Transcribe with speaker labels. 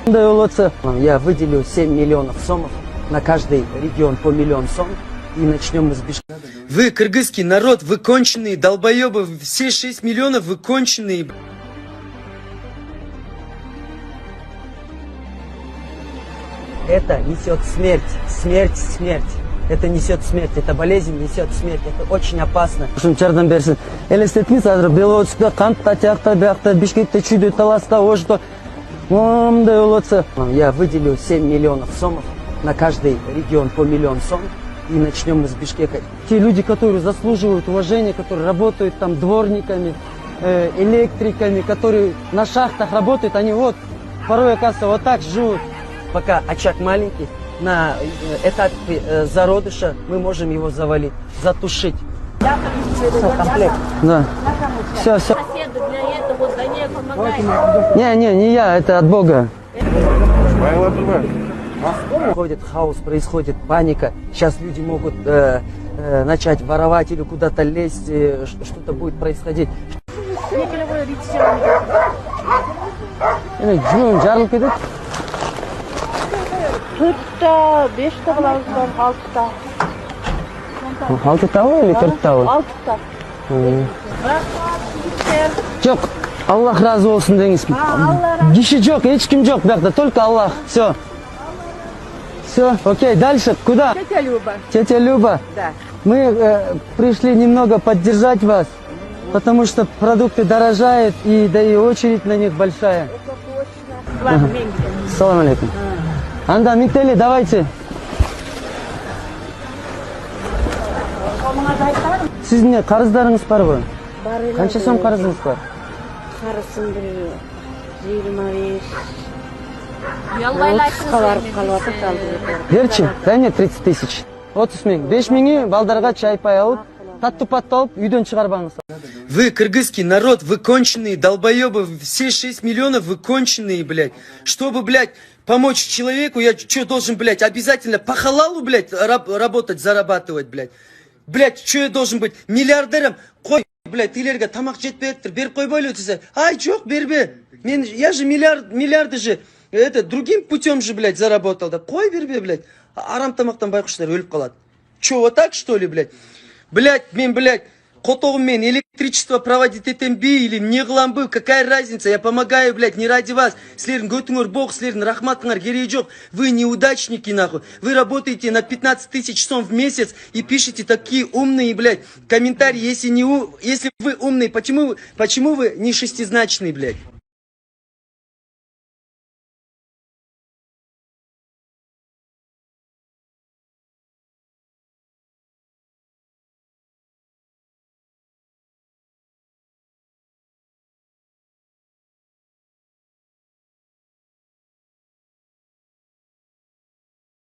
Speaker 1: Я выделю 7 миллионов сомов на каждый регион по миллион сом. И начнем мы с Бишкека.
Speaker 2: Вы, кыргызский народ, вы конченые долбоебы. Все 6 миллионов вы конченые.
Speaker 1: Это несет смерть, смерть, смерть. Это несет смерть, эта болезнь несет смерть. Это очень опасно. Я выделю 7 миллионов сомов на каждый регион по миллион сом. И начнем мы с Бишкека. Те люди, которые заслуживают уважения, которые работают там дворниками, электриками, которые на шахтах работают, они вот порой, оказывается, вот так живут. Пока очаг маленький, на этапе зародыша мы можем его завалить, затушить. Все, комплект. Да. Все, все. Не я, это от Бога. Происходит хаос, происходит паника. Сейчас люди могут начать воровать или куда-то лезть, что-то будет происходить.
Speaker 3: Төртта, бешта кылабыз, алтыта.
Speaker 1: Алтытабы или төрттабы?
Speaker 3: Алтыта.
Speaker 1: Жоқ, Аллах разы болсын деңіз. Киши жоқ, ешкім жоқ бақта, только Аллах. Все. Все, окей, дальше куда?
Speaker 3: Тетя Люба.
Speaker 1: Тетя Люба.
Speaker 3: Да.
Speaker 1: Мы пришли немного поддержать вас, потому что продукты дорожают, и да и очередь на них большая. Салам алейкум. Анда, Миктели, давайте. Сіздің не қарыздарыңыз бар ғой? Қанша сом қарызыңыз бар?
Speaker 3: Қарызым бір 25.
Speaker 1: Берчи, дай мне 30 тысяч. 30 мың. 5 мыңы балдарға чай пай алып, татты-патты алып, үйден шығарбаңыз.
Speaker 2: Вы, кыргызский народ, вы конченые долбоебы. Все 6 миллионов вы конченые, блядь. Чтобы, блядь, помочь человеку, я что должен, блядь, обязательно по халалу, блядь, работать, зарабатывать, блядь. Блядь, что я должен быть миллиардером? Қой, блядь, илерге тамақ жетпейді, беріп қойбайлы өтсі. Ай, жоқ, бербе. Я же миллиарды же, это, другим путем же, блядь, заработал. Да қой бербе, блядь. Арам тамақтан байқұштар өліп қалады. Че, вот так, что ли, блядь? Блядь, блядь, котоғыммен электричество проводить етем бе или не қылам бе, какая разница? Я помогаю, блядь, не ради вас. Слерін көтіңір бог, слерін рахматыңар керегі жоқ. Вы неудачники, нахуй. Вы работаете на 15 тысяч сом в месяц и пишете такие умные, блядь, комментарии. Если вы умные, почему вы не шестизначные, блядь?